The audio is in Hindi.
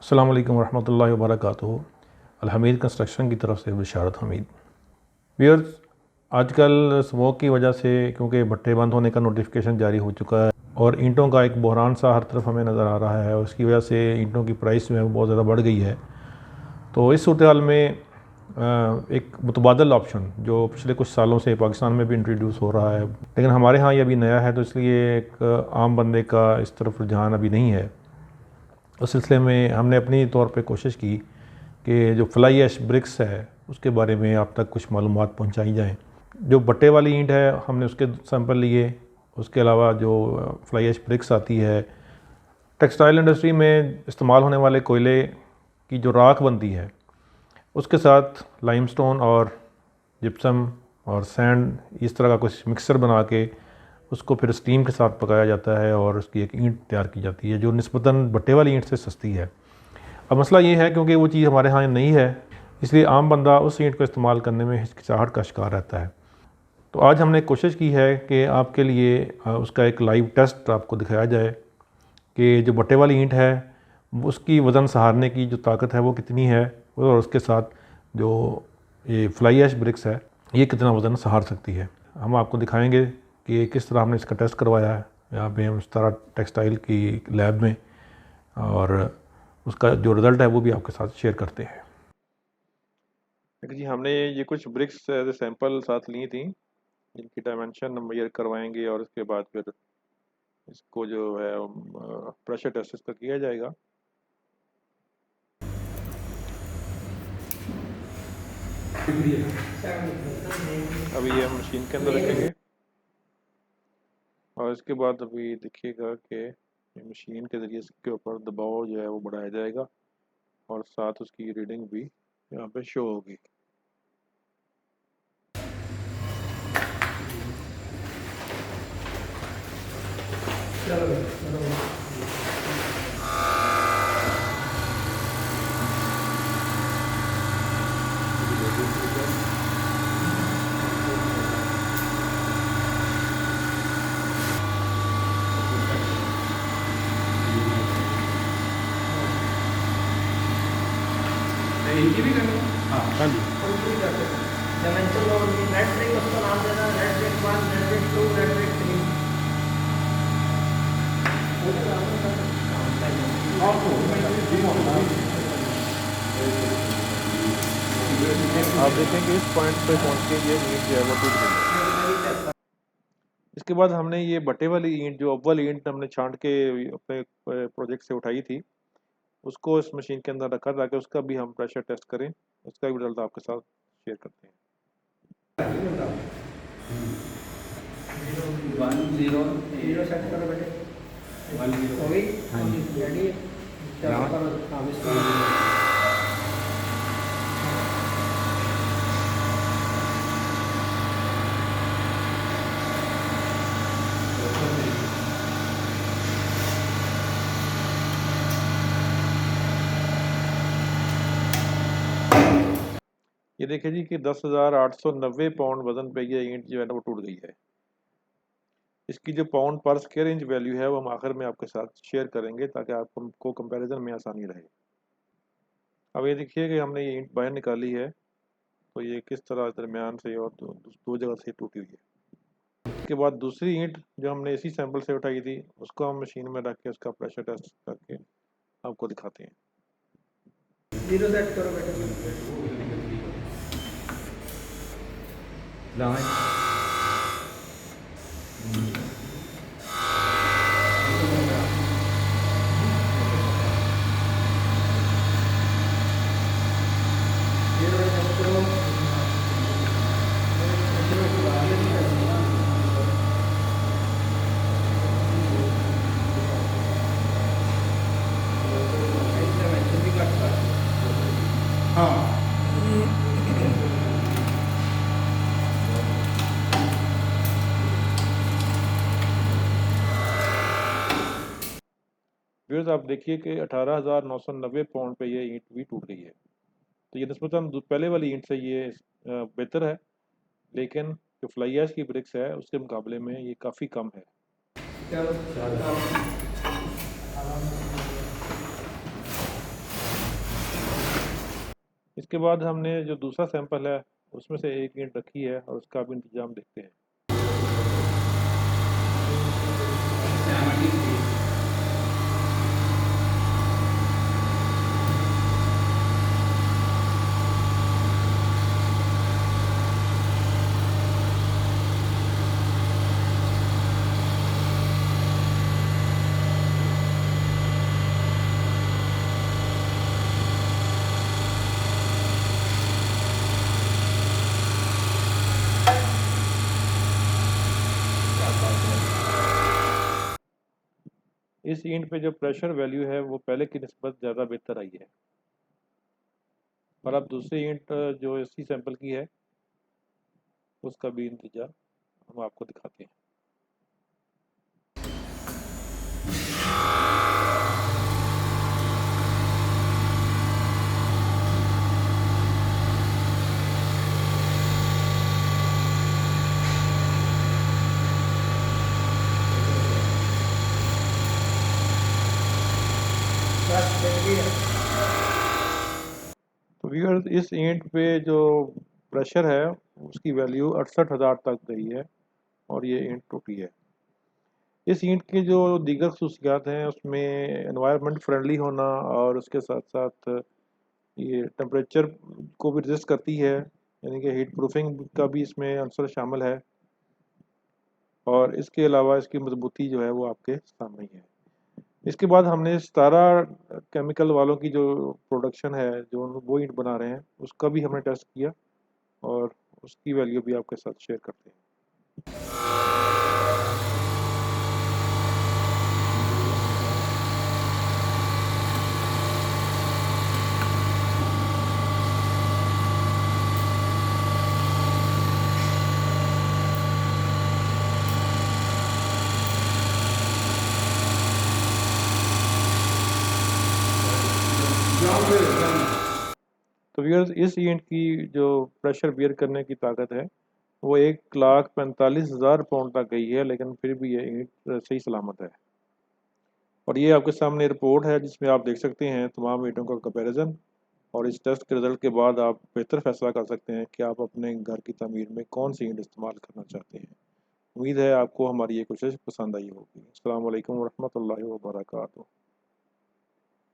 अस्सलाम वालेकुम रहमतुल्लाहि व बरकातुहू। अल-हमीद कंस्ट्रक्शन की तरफ से बिशारत हमीद। व्यूअर्स, आजकल स्मोक की वजह से क्योंकि भट्टे बंद होने का नोटिफिकेशन जारी हो चुका है और ईंटों का एक बहरान सा हर तरफ हमें नज़र आ रहा है और उसकी वजह से ईंटों की प्राइस जो है वो बहुत ज़्यादा बढ़ गई है। तो इस सूरत हाल में एक मुतबादल ऑप्शन जो पिछले कुछ सालों से पाकिस्तान में भी इंट्रोड्यूस हो रहा है, लेकिन हमारे यहाँ ये अभी नया है, तो इसलिए एक आम बंदे का इस तरफ रुझान अभी नहीं है। उस सिलसिले में हमने अपनी तौर पे कोशिश की कि जो फ्लाई ऐश ब्रिक्स है उसके बारे में आप तक कुछ मालूमात पहुंचाई जाएं। जो बट्टे वाली ईंट है हमने उसके सैंपल लिए, उसके अलावा जो फ्लाई ऐश ब्रिक्स आती है, टेक्सटाइल इंडस्ट्री में इस्तेमाल होने वाले कोयले की जो राख बनती है उसके साथ लाइमस्टोन और जिप्सम और सैंड, इस तरह का कुछ मिक्सर बना के उसको फिर स्टीम के साथ पकाया जाता है और उसकी एक ईंट तैयार की जाती है जो निस्बतन भट्टे वाली ईंट से सस्ती है। अब मसला ये है क्योंकि वो चीज़ हमारे यहाँ नहीं है, इसलिए आम बंदा उस ईंट को इस्तेमाल करने में हिचकिचाहट का शिकार रहता है। तो आज हमने कोशिश की है कि आपके लिए उसका एक लाइव टेस्ट आपको दिखाया जाए कि जो भट्टे वाली ईंट है उसकी वज़न सहारने की जो ताकत है वो कितनी है, और उसके साथ जो ये फ्लाई ऐश ब्रिक्स है ये कितना वज़न सहार सकती है। हम आपको दिखाएंगे कि किस तरह हमने इसका टेस्ट करवाया है यहाँ पे हम सारा टेक्सटाइल की लैब में, और उसका जो रिज़ल्ट है वो भी आपके साथ शेयर करते हैं। जी, हमने ये कुछ ब्रिक्स एज ए सैंपल साथ ली थी, इनकी डायमेंशन हम मेजर करवाएंगे और उसके बाद फिर इसको जो है प्रेशर टेस्ट इसका किया जाएगा। अभी ये हम मशीन के अंदर रखेंगे और इसके बाद अभी देखिएगा कि मशीन के ज़रिए इसके ऊपर दबाव जो है वो बढ़ाया जाएगा और साथ उसकी रीडिंग भी यहाँ पे शो होगी। इनकी भी करनी है। हाँ जी, उनकी भी करते हैं। डायमेंशन और रेड ब्रेक उसका नाम देना, red brake 1, red brake 2, red brake 3। आप देखेंगे इस पॉइंट पे पहुँच के ये ईंट जो है वो टूट गई। इसके बाद हमने ये भट्टे वाली ईंट, जो अव्वल ईंट हमने छांट के अपने प्रोजेक्ट से उठाई थी, उसको इस मशीन के अंदर रखा ताकि उसका भी हम प्रेशर टेस्ट करें, उसका भी रिजल्ट आपके साथ शेयर करते हैं। 0 सेट करो बेटे। 1 हो गई? हाँ जी, रेडी है। चलो करो। हाँ, बिस्मिल्लाह। ये देखिए जी कि 10,890 पाउंड वजन पे ये ईंट जो है ना वो टूट गई है। इसकी जो पाउंड पर स्क्वायर इंच वैल्यू है वो हम आखिर में आपके साथ शेयर करेंगे ताकि आपको कंपैरिजन में आसानी रहे। अब ये देखिए कि हमने ये ईंट बाहर निकाली है, तो ये किस तरह दरमियान से और दो जगह से टूटी हुई है। उसके बाद दूसरी ईंट जो हमने इसी सैंपल से उठाई थी उसको हम मशीन में रख के उसका प्रेशर टेस्ट करके आपको दिखाते हैं। 0 सेट करो बेटे। व्यूअर्स, आप देखिए कि 18,990 पाउंड पे ये ईंट भी टूट गई है। तो ये निस्बतन पहले वाली ईंट से ये बेहतर है, लेकिन जो फ्लाई ऐश की ब्रिक्स है उसके मुकाबले में ये काफ़ी कम है। इसके बाद हमने जो दूसरा सैंपल है उसमें से एक ईंट रखी है और उसका भी इंतजाम देखते हैं। इस ईंट पे जो प्रेशर वैल्यू है वो पहले की निस्बत ज़्यादा बेहतर आई है। और अब दूसरी ईंट जो इसी सैंपल की है उसका भी इंतजाम हम आपको दिखाते हैं। बस बन गया। तो व्यूअर्स इस ईंट पे जो प्रेशर है उसकी वैल्यू 68,000 तक गई है और ये ईंट टूटी है। इस ईंट की जो दीगर खसूसियात हैं उसमें एनवायरनमेंट फ्रेंडली होना और उसके साथ साथ ये टेम्परेचर को भी रेजिस्ट करती है, यानी कि हीट प्रूफिंग का भी इसमें आंसर शामिल है। और इसके अलावा इसकी मजबूती जो है वो आपके सामने ही है। इसके बाद हमने सितारा केमिकल वालों की जो प्रोडक्शन है, जो वो ईंट बना रहे हैं, उसका भी हमने टेस्ट किया और उसकी वैल्यू भी आपके साथ शेयर करते हैं। तो व्यूअर्स इस ईंट की जो प्रेशर बियर करने की ताकत है वो 1,45,000 पाउंड तक गई है, लेकिन फिर भी ये ईंट सही सलामत है। और ये आपके सामने रिपोर्ट है जिसमें आप देख सकते हैं तमाम ईंटों का कंपैरिजन। और इस टेस्ट के रिज़ल्ट के बाद आप बेहतर फैसला कर सकते हैं कि आप अपने घर की तमीर में कौन सी ईंट इस्तेमाल करना चाहते हैं। उम्मीद है आपको हमारी ये कोशिश पसंद आई होगी। अस्सलाम वालेकुम रहमतुल्लाहि व बरकातुहू।